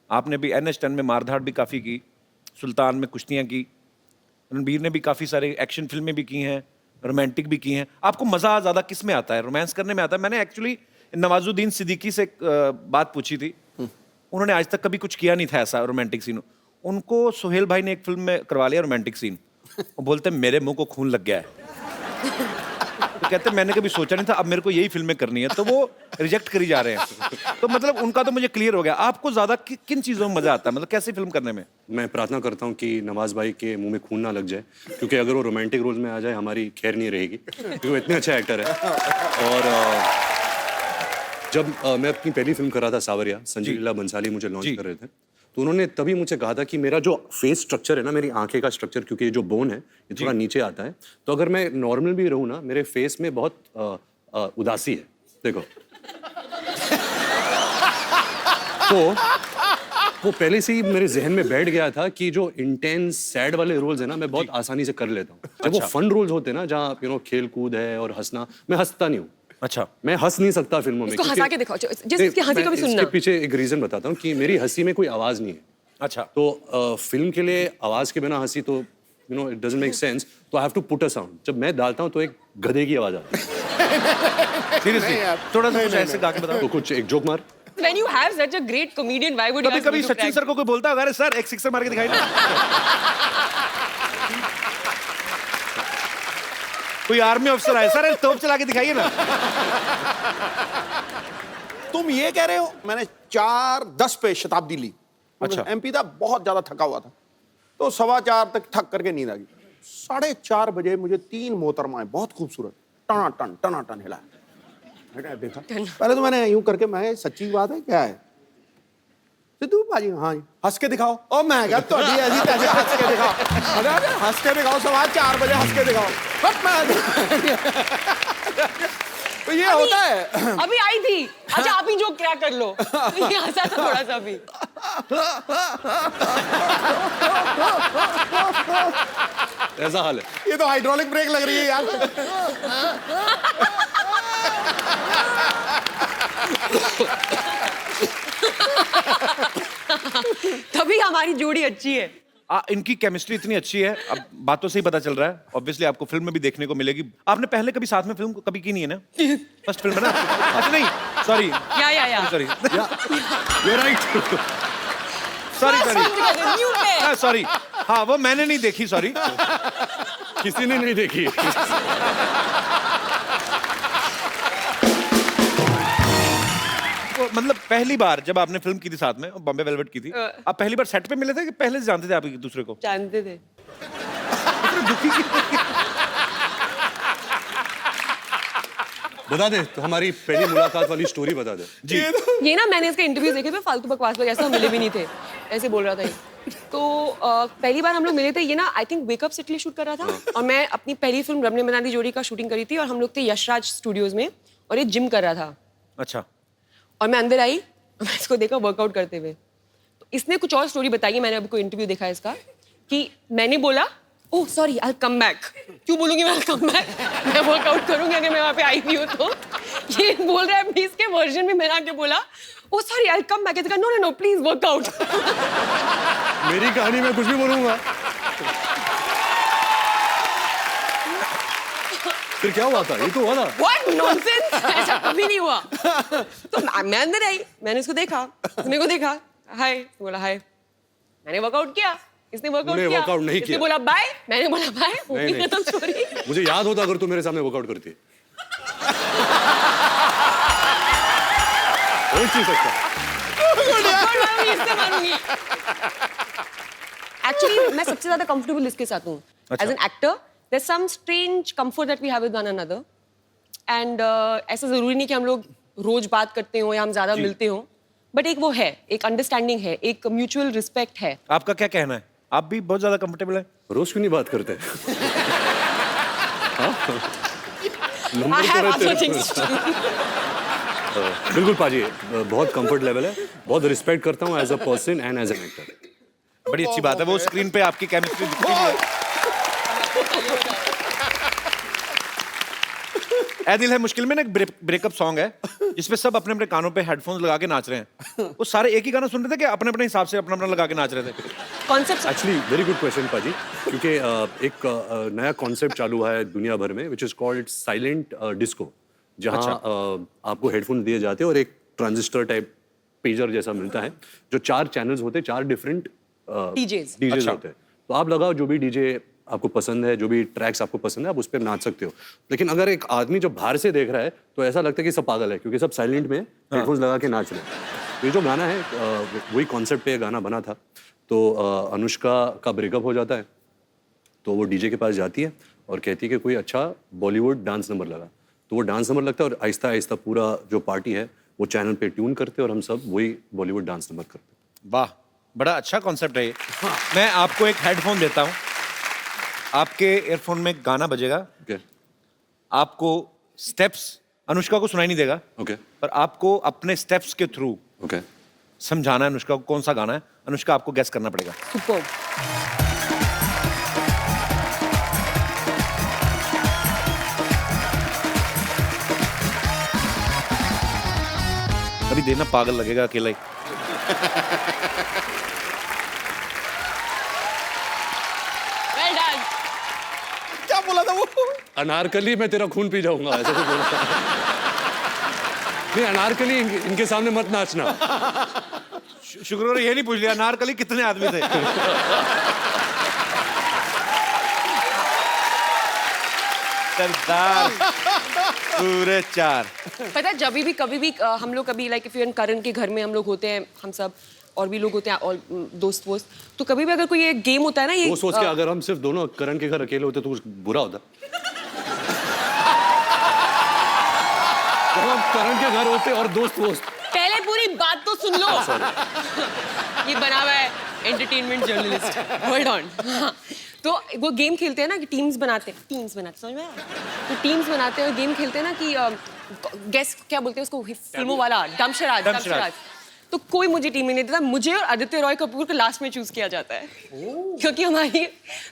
आपने भी NH10 में मारधाड़ भी काफ़ी की, सुल्तान में कुश्तियाँ की, रणबीर ने भी काफ़ी सारे एक्शन फिल्में भी की हैं, रोमांटिक भी की हैं। आपको मज़ा ज़्यादा किस में आता है, रोमांस करने में आता है? मैंने एक्चुअली नवाजुद्दीन सिद्दीकी से एक बात पूछी थी, उन्होंने आज तक कभी कुछ किया नहीं था ऐसा रोमांटिक सीन। उनको सुहेल भाई ने एक फिल्म में करवा लिया रोमांटिक सीन, वो बोलते मेरे मुंह को खून लग गया है। तो कहते मैंने कभी सोचा नहीं था, अब मेरे को यही फिल्में करनी है, तो वो रिजेक्ट करी जा रहे हैं। तो मतलब उनका तो मुझे क्लियर हो गया। आपको ज्यादा किन चीजों में मजा आता है, मतलब कैसी फिल्म करने में? मैं प्रार्थना करता हूँ कि नवाज भाई के मुंह में खून ना लग जाए, क्योंकि अगर वो रोमांटिक रोल में आ जाए हमारी खैर नहीं रहेगी, क्योंकि वो इतने अच्छे एक्टर है। और जब मैं अपनी पहली फिल्म कर रहा था सावरिया, संजय लीला बंसाली मुझे लॉन्च कर रहे थे, तो उन्होंने तभी मुझे कहा था कि मेरा जो फेस स्ट्रक्चर है ना, मेरी आंखें का स्ट्रक्चर, क्योंकि ये जो बोन है ये थोड़ा नीचे आता है, तो अगर मैं नॉर्मल भी रहूँ ना, मेरे फेस में बहुत उदासी है, देखो। तो वो पहले से ही मेरे जहन में बैठ गया था कि जो इंटेंस सैड वाले रोल्स है ना, मैं बहुत आसानी से कर लेता हूँ। जब वो फन रोल्स होते हैं ना, जहाँ खेल कूद है और हंसना, मैं हंसता नहीं हूँ। अच्छा, मैं हंस नहीं सकता फिल्मों में। इसको हंसा के दिखाओ, जिसकी हंसी को भी सुनना। इसके पीछे एक रीजन बताता हूँ कि मेरी हंसी में कोई आवाज नहीं है। अच्छा, तो फिल्म के लिए आवाज के बिना हंसी तो इट डजंट मेक सेंस, तो I have to put a sound. जब मैं डालता हूँ तो एक गधे की आवाज आती है। सीरियसली थोड़ा सा कुछ ऐसे गा के बताओ। तो कुछ एक जोक मार। When you have such a great comedian, why would you कभी ask me कभी to सचिन crack? सर को कोई बोलता है, अरे सर एक सिक्सर मार के दिखाई ना। कोई आर्मी अफसर आए, सर एक तोप चला के दिखाइए ना। तुम ये कह रहे हो मैंने 4:10 पे शताब्दी ली। अच्छा। MP था, बहुत ज्यादा थका हुआ था, तो 4:15 तक थक करके नींद आ गई। 4:30 बजे मुझे 3 मोहतरमाएं बहुत खूबसूरत टनाटन हिला। मैंने देखा, पहले तो मैंने यूं करके, मैं सच्ची बात है क्या है सिद्धू भाजी? हाँ जी, हंस के दिखाओ। ओ मैं क्या तो ऐसी तैसी हंस के दिखाओ। अरे हंस के दिखाओ, 4:15 बजे हंस के दिखाओ। तो ये होता है। अभी आई थी, अच्छा आप ही जो क्या कर लो। ये हंसा था थोड़ा सा भी। ऐसा हाल है। ये तो हाइड्रोलिक ब्रेक लग रही है यार। तभी हमारी जोड़ी अच्छी है। इनकी केमिस्ट्री इतनी अच्छी है, अब बातों से ही पता चल रहा है। ऑब्वियसली आपको फिल्म में भी देखने को मिलेगी। आपने पहले कभी साथ में फिल्म कभी की नहीं है ना? फर्स्ट फिल्म है ना? अच्छा नहीं, सॉरी या sorry you are right. Sorry sorry, हाँ वो मैंने नहीं देखी, सॉरी। किसी ने नहीं देखी। मतलब पहली बार जब आपने फिल्म की थी साथ में, बॉम्बे वेलवेट की थी, आप पहली बार सेट पे मिले थे कि पहले से जानते थे आप एक दूसरे को? जानते थे। बता दे तो, हमारी पहली मुलाकात वाली स्टोरी बता दे। जी। ये ना मैंने इसके इंटरव्यूज देखे थे, फालतू बकवास लोग, ऐसा मिले भी नहीं थे, ऐसे बोल रहा था ये। तो पहली बार हम लोग मिले थे, ये ना आई थिंक वेकअप सिटी लिए शूट कर रहा था, और मैं अपनी पहली फिल्म रब ने बना दी जोड़ी का शूटिंग करी थी, और हम लोग थे यशराज स्टूडियोज में, और ये जिम कर रहा था। अच्छा। और मैं अंदर आई, मैं इसको देखा वर्कआउट करते हुए। तो इसने कुछ और स्टोरी बताई है, मैंने अभी कोई इंटरव्यू देखा है इसका, कि मैंने बोला oh sorry I come back. क्यों बोलूंगी मैं कम बैक? मैं वर्कआउट करूंगी अगर मैं वहां पे आई भी हूँ तो। ये बोल रहा है, इसके वर्जन में मैंने आके बोला oh sorry I come back. No no no please workout. मेरी कहानी में कुछ भी बोलूंगा। फिर क्या हुआ था? ये तो हुआ था। What nonsense! ऐसा कभी नहीं हुआ। तो मैं अंदर आई, मैंने इसको देखा, मेरे को देखा, हाय, बोला हाय, मैंने वर्कआउट किया, इसने वर्कआउट किया, वर्कआउट नहीं इसने किया। बोला बाय, मैंने बोला बाय, नहीं, नहीं। खत्म स्टोरी। मुझे याद होता अगर तू मेरे सामने वर्कआउट करती। हो नहीं सकता। इससे मारूंगी। Actually, मैं सबसे ज्यादा कंफर्टेबल इसके साथ हूँ। As an actor, there's some strange comfort that we have with one another. And ऐसा जरूरी नहीं कि हम लोग रोज बात करते हो या हम ज्यादा मिलते हो, बट एक वो है, एक अंडरस्टैंडिंग है, एक म्यूचुअल रिस्पेक्ट है। आपका क्या कहना है? आप भी बहुत ज्यादा कंफर्टेबल हैं? रोज क्यों नहीं बात करते? I have other things to do. बिल्कुल पाजी, बहुत कंफर्ट लेवल है, बहुत रिस्पेक्ट करता हूँ as a person and as an actor. बड़ी अच्छी बात है, वो स्क्रीन पे आपकी केमिस्ट्री दिखती है। ऐ दिल है मुश्किल में ना एक ब्रेकअप सॉन्ग है जिसमें सब अपने अपने कानों पे हेडफोन्स लगा के नाच रहे हैं। वो सारे एक ही गाना सुन रहे थे कि अपने अपने हिसाब से अपना अपना लगा के नाच रहे थे? Concept actually very good question पाजी, क्योंकि एक नया कॉन्सेप्ट चालू है दुनिया भर में which is called silent disco, जहाँ आपको हेडफोन दिए जाते हैं और एक ट्रांजिस्टर टाइप पेजर जैसा मिलता है जो 4 चैनल्स होते हैं, 4 डिफरेंट डीजेस। डीजेस होते हैं। तो आप लगाओ जो भी डीजे आपको पसंद है, जो भी ट्रैक्स आपको पसंद है, आप उस पर नाच सकते हो। लेकिन अगर एक आदमी जो बाहर से देख रहा है तो ऐसा लगता है कि सब पागल है, क्योंकि सब साइलेंट में हेडफोन्स लगा के नाच रहे हैं। तो ये जो गाना है वही कॉन्सेप्ट पे गाना बना था। तो अनुष्का का ब्रेकअप हो जाता है, तो वो डीजे के पास जाती है और कहती है कि कोई अच्छा बॉलीवुड डांस नंबर लगा। तो वो डांस नंबर लगता है और आहिस्ता आहिस्ता पूरा जो पार्टी है वो चैनल पे ट्यून करते हैं और हम सब वही बॉलीवुड डांस नंबर करते हैं। वाह, बड़ा अच्छा कॉन्सेप्ट है ये। मैं आपको एक हेडफोन देता हूँ, आपके एयरफोन में गाना बजेगा, ओके आपको स्टेप्स अनुष्का को सुनाई नहीं देगा, ओके पर आपको अपने स्टेप्स के थ्रू ओके समझाना है अनुष्का को कौन सा गाना है। अनुष्का आपको गेस करना पड़ेगा। सुपर। अभी देना पागल लगेगा अकेला ही। Well done. क्या बोला था वो? अनारकली मैं तेरा खून पी जाऊंगा, ऐसा तो बोला। नहीं, अनारकली इनके सामने मत नाचना। शुक्र करो ये नहीं पूछ लिया नारकली कितने आदमी थे। सरदार पूरे 4। पता है जब भी कभी भी हम लोग कभी लाइक इफ यू करण के घर में हम लोग होते हैं, हम सब और भी लोग होते हैं और दोस्त वोस्त, तो कभी भी अगर कोई ये गेम होता है ना, ये वो सोच के अगर हम सिर्फ दोनों करण के घर अकेले होते तो कुछ बुरा होता। तो हम करण के घर होते और दोस्त वोस्त। पहले पूरी बात तो सुन लो। ये बना हुआ है एंटरटेनमेंट जर्नलिस्ट, होल्ड ऑन। तो वो गेम खेलते हैं ना कि टीम्स बनाते हैं, समझ में आया? तो टीम्स बनाते हैं और गेम खेलते हैं ना कि गेस क्या बोलते हैं उसको, फिल्मों वाला दमशराज। तो कोई मुझे टीम में नहीं देता, मुझे और आदित्य रॉय कपूर को लास्ट में चूज किया जाता है, क्योंकि हमारी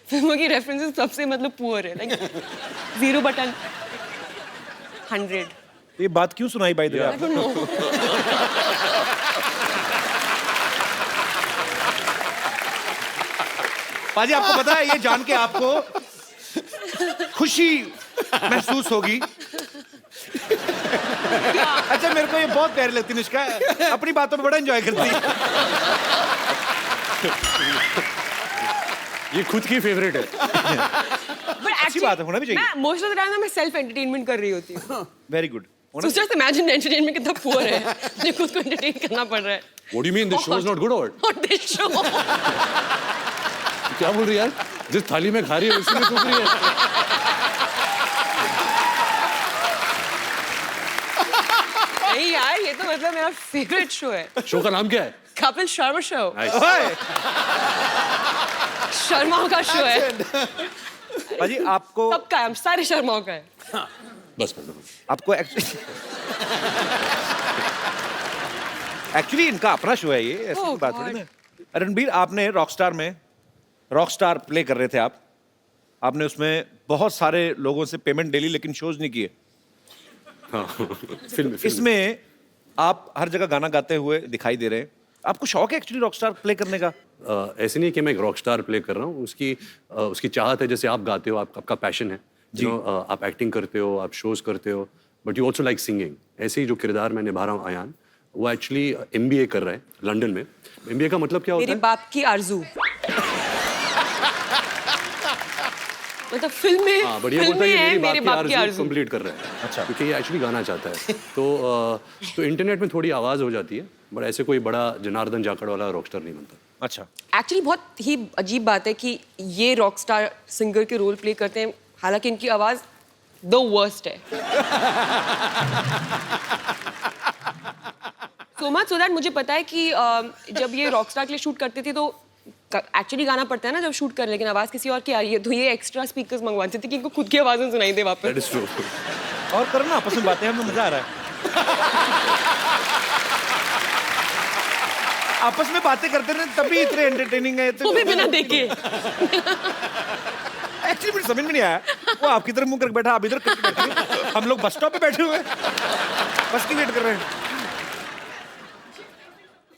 फिल्मों की रेफरेंसेस सबसे मतलब पुअर है, लाइक 0 बटन 100। ये बात क्यों सुनाई बाय द वे आपको? पाजी आपको पता है ये जान के आपको खुशी महसूस होगी। अच्छा मेरे को ये बहुत प्यारी लगती है निष्का, अपनी बातों में बड़ा एंजॉय करती है। ये खुद की फेवरेट है। अच्छी बात है, होना भी चाहिए। मैं मोस्ट ऑफ द टाइम मैं सेल्फ एंटरटेनमेंट कर रही होती हूँ। Very good. So just imagine entertainment कितना पुअर है, मुझे खुद को एंटरटेन करना पड़ रहा है। What do you mean? This show is not good or what? Not this show. क्या बोल रही है यार? जिस थाली में खा रही है उसी में थूक रही है। नहीं यार, ये तो मतलब मेरा फेवरेट शो है। शो का नाम क्या है? कपिल शर्मा शो। Nice. शर्माओं का शो है। पाजी आपको सबका है, हम सारे शर्माओं का है। बस आपको एक्चुअली इनका अपना शो है ये, ऐसी Oh बात है ना। रणबीर आपने रॉकस्टार प्ले कर रहे थे आपने उसमें बहुत सारे लोगों से पेमेंट ले ली लेकिन शोज नहीं किए। हाँ, फिल्म इसमें आप हर जगह गाना गाते हुए दिखाई दे रहे हैं। आपको शौक है एक्चुअली रॉकस्टार प्ले करने का? ऐसे नहीं कि मैं एक रॉकस्टार प्ले कर रहा हूँ, उसकी चाहत है, जैसे आप गाते हो, आपका पैशन है जी। आप एक्टिंग करते हो, आप शोज करते हो, but you also like singing. ऐसे ही जो किरदार मैं निभा रहा हूँ अयान, वो एक्चुअली MBA कर रहा है लंदन में। MBA का मतलब क्या होता है? मेरे बाप की आरज़ू। मतलब फिल्म में हाँ, बढ़िया बोलता है कि मेरी बात की आरज़ू कंप्लीट कर रहा है। अच्छा। क्योंकि ये एक्चुअली गाना चाहता है। तो इंटरनेट में थोड़ी आवाज़ हो जाती है, बट ऐसे कोई बड़ा जनार्दन जाखड़ वाला रॉकस्टार नहीं बनता। अच्छा। एक्चुअली बहुत ही अजीब बात है कि ये रॉकस्टार सिंगर के रोल प्ले करते हैं, हालांकि इनकी आवाज द वर्स्ट है। सो मच सो दैट मुझे पता है कि जब ये रॉकस्टार के लिए शूट करते थे तो एक्चुअली गाना पड़ता है ना जब शूट कर, लेकिन आवाज किसी और की आ रही है, तो ये एक्स्ट्रा स्पीकर्स मंगवाते थे कि इनको खुद की आवाज़ सुनाई दे वापस। That is true. और करो ना, आपस में बातें, हमें मजा आ रहा है। आपस में बातें करते रहे तभी इतने एंटरटेनिंग है। वो भी बिना देखे। एक्चुअली मुझे समझ में नहीं आया, वो आपकी तरफ मुंह करके बैठा, आप इधर करके बैठे। हम लोग बस स्टॉप पे बैठे हुए हैं, बस की वेट कर रहे हैं।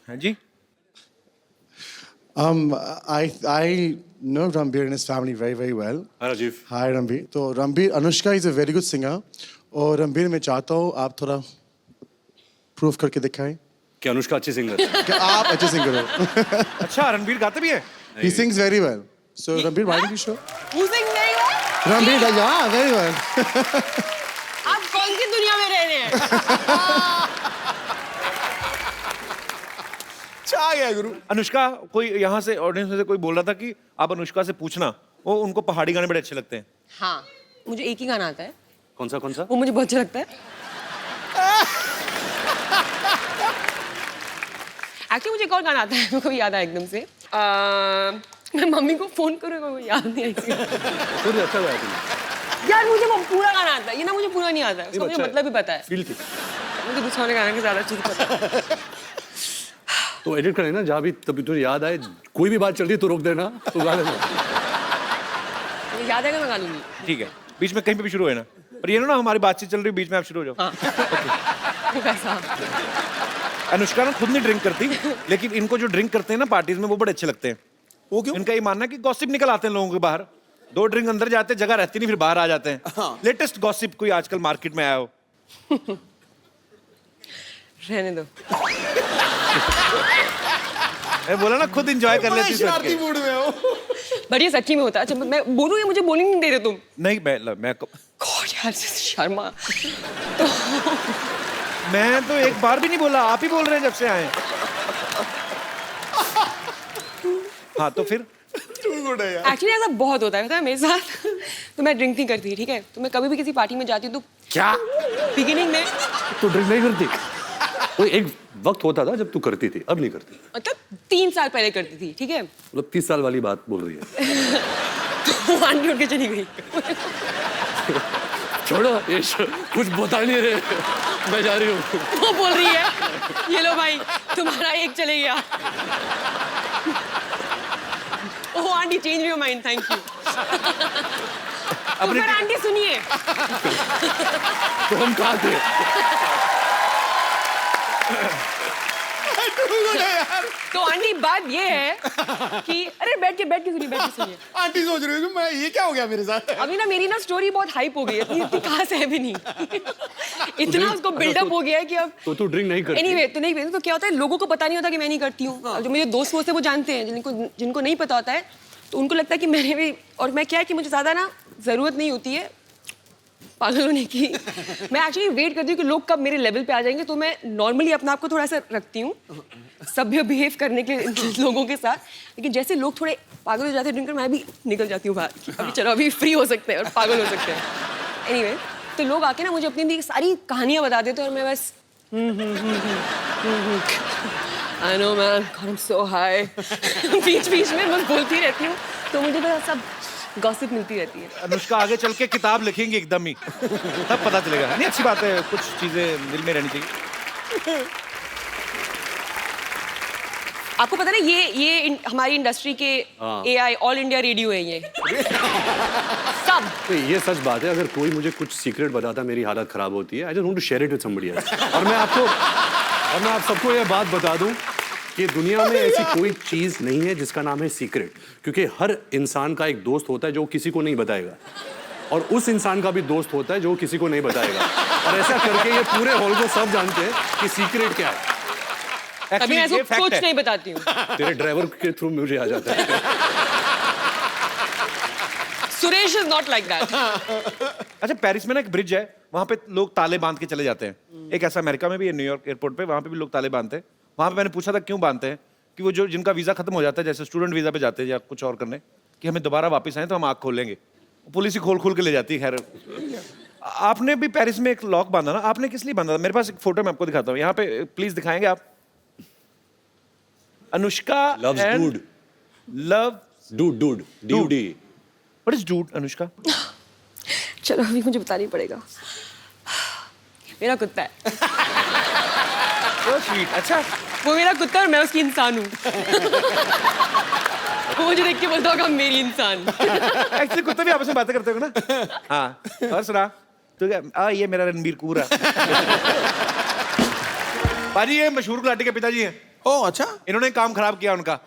हाँ जी। I know Ranbir and his family very, very well. हाँ राजीव। Hi, Ranbir. तो Ranbir, Anushka is a very good singer. और Ranbir, मैं चाहता हूँ आप थोड़ा प्रूफ करके दिखाएं क्या अनुष्का अच्छी सिंगर है? कि आप अच्छे सिंगर हो। अच्छा, रणबीर गाते भी है? He sings very well. So Ranbir, why don't you show? Music नहीं है? Ranbir, yeah, very well. आप कौन सी दुनिया में रह रहे हैं? छा गया गुरु। अनुष्का, कोई यहाँ से ऑडियंस में से कोई बोल रहा था कि आप अनुष्का से पूछना, वो उनको पहाड़ी गाने बड़े अच्छे लगते हैं। हाँ, मुझे एक ही गाना आता है, कौन सा? वो मुझे बहुत अच्छा लगता है। एक्चुअली मुझे एक और गाना आता है, मेरे को भी याद आया एकदम से। मैं मम्मी को फोन करूँगा, वो याद नहीं आएगी। फिर अच्छा गाया तुमने। यार मुझे वो पूरा गाना आता है, ये ना मुझे पूरा नहीं आता है, उसका मुझे मतलब भी पता है। फील की। मुझे दूसरे वाले गाने के ज्यादा अच्छे से पता है। तो एडिट करें ना, जहाँ भी तभी तुझे याद आए, कोई भी बात चल रही है तो रोक देना, तो गा देना। मुझे याद आएगा मैं गा लूंगी। ठीक है, बीच में कहीं पे भी शुरू है ना, पर ये ना हमारी बातचीत चल रही है, बीच में आप शुरू हो जाओ। वो कैसा? अनुष्का ना खुद नहीं ड्रिंक करती, लेकिन इनको जो ड्रिंक करते हैं ना पार्टीज में, वो बड़े अच्छे लगते हैं। वो क्यों? इनका ये मानना है कि गॉसिप निकल आते हैं लोगों के बाहर, 2 ड्रिंक अंदर जाते हैं, जगह रहती नहीं, फिर बाहर आ जाते हैं। लेटेस्ट गॉसिप कोई आजकल मार्केट में आया हो? रहने दो। मैं बोला ना खुद एंजॉय कर लेती शरारती हूँ। मूड में हो। बट ये सच्ची में होता है। अच्छा मैं बोलूँ, ये मुझे बोलने नहीं दे रहे तुम। नहीं, मैं गॉड यार, शर्मा। मैं तो एक बार भी नहीं बोला, आप ही बोल रहे हैं जब से आए। हाँ तो फिर एक्चुअली ऐसा बहुत होता है, पता है मेरे साथ। तो मैं ड्रिंक नहीं करती, ठीक है? तो मैं कभी भी किसी पार्टी में जाती हूँ तो क्या? बिगिनिंग में तो ड्रिंक नहीं करती? कोई एक वक्त होता था जब तू करती थी, अब नहीं करती। मतलब 3 साल पहले करती थी, ठीक है? मतलब 30 साल वाली बात बोल रही है। तो आंटी उठ के चली गई। छोड़ो, ये कुछ बता नहीं रहे, मैं जा रही हूँ। वो बोल रही है, ये लो भाई तुम्हारा एक चले गया। Oh aunty, change your mind, thank you. तो फिर आंटी सुनिए। तो हम कहाँ थे? तो आंटी बात ये है कि अरे बैठ के सुनिए। आंटी सोच रही है मैं ये क्या हो गया मेरे साथ? अभी ना मेरी ना स्टोरी बहुत हाइप हो गई है, इतनी खास है भी नहीं। इतना उसको बिल्डअप हो गया है कि अब तो तू ड्रिंक नहीं करती? एनीवे तो नहीं करती। तो क्या होता है, लोगों को पता नहीं होता कि मैं नहीं करती हूँ। अब जो मेरे दोस्त होते हैं वो जानते हैं, जिनको नहीं पता होता है तो उनको लगता है कि मैंने भी, और मैं क्या है कि मुझे ज्यादा ना जरूरत नहीं होती है पागल होने की। मैं एक्चुअली वेट करती हूँ कि लोग कब मेरे लेवल पे आ जाएंगे, तो मैं नॉर्मली अपने आप को थोड़ा सा रखती हूँ सभ्य बिहेव करने के लोगों के साथ। लेकिन जैसे लोग थोड़े पागल हो जाते हैं ड्रिंकर, मैं भी निकल जाती हूँ बाहर। अभी चलो, अभी फ्री हो सकते हैं और पागल हो सकते हैं। एनीवे तो लोग आके ना मुझे अपनी सारी कहानियाँ बता देते हैं और मैं बस I know man, I am so high. बीच में बस बोलती रहती हूँ, तो मुझे तो सब गॉसिप मिलती रहती है। अनुष्का आगे चल के किताब लिखेंगी एकदम ही, तब पता चलेगा। नहीं, अच्छी बात है, कुछ चीजें दिल में रहनी चाहिए। आपको पता ना ये हमारी इंडस्ट्री के AI ऑल इंडिया रेडियो है ये। सब तो ये सच बात है, अगर कोई मुझे कुछ सीक्रेट बताता मेरी हालत खराब होती है, I just want to share it with somebody else. और मैं आप सबको ये बात बता दूं कि दुनिया में ऐसी कोई चीज नहीं है जिसका नाम है सीक्रेट, क्योंकि हर इंसान का एक दोस्त होता है जो किसी को नहीं बताएगा, और उस इंसान का भी दोस्त होता है जो किसी को नहीं बताएगा। और ऐसा करके ये पूरे हॉल को सब जानते हैं कि सीक्रेट क्या है। अभी मैं इसको कुछ नहीं बताती हूँ। तेरे ड्राइवर के थ्रू मुझे आ जाता है। Suresh is not like that. अच्छा, पेरिस में ना एक ब्रिज है, वहां पे लोग ताले बांध के चले जाते हैं। एक ऐसा अमेरिका में भी है, न्यूयॉर्क एयरपोर्ट पे, वहां पे भी लोग ताले बांधते हैं। वहां पे मैंने पूछा था क्यों बांधते हैं, कि वो जो जिनका वीजा खत्म हो जाता है, जैसे स्टूडेंट वीजा पे जाते हैं या कुछ और करने, कि हमें दोबारा वापस आए तो हम आँख खोलेंगे। पुलिस ही खोल के ले जाती है। खैर, आपने भी पेरिस में एक लॉक बांधा ना, आपने किस लिए बांधा था? मेरे पास एक फोटो मैं आपको दिखाता हूँ, यहाँ पे प्लीज दिखाएंगे आप? Anushka Loves dude. Dude. What is dude, Anushka? चलो अभी मुझे बताना ही पड़ेगा। मेरा कुत्ता है। So sweet. अच्छा, वो मेरा कुत्ता और मैं उसकी इंसान हूँ। वो मुझे देख के बोलता होगा मेरी इंसान। एक्चुअली कुत्ते भी आपस में बातें करते हो ना? हाँ, और सुना? तो क्या ये मेरा रणबीर कपूर है। पाजी ये मशहूर गुलाटी के पिताजी हैं। ओ अच्छा। इन्होंने काम खराब किया उनका।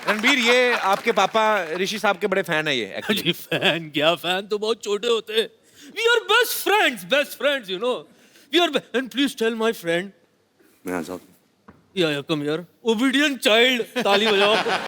रणबीर ये आपके पापा ऋषि साहब के बड़े फैन है ये actually। जी फैन क्या, फैन तो बहुत छोटे होते हैं। We are best friends you know. We are and please tell my friend मैं आ जाऊँ। या कम हियर ओबीडिएंट चाइल्ड, ताली बजाओ।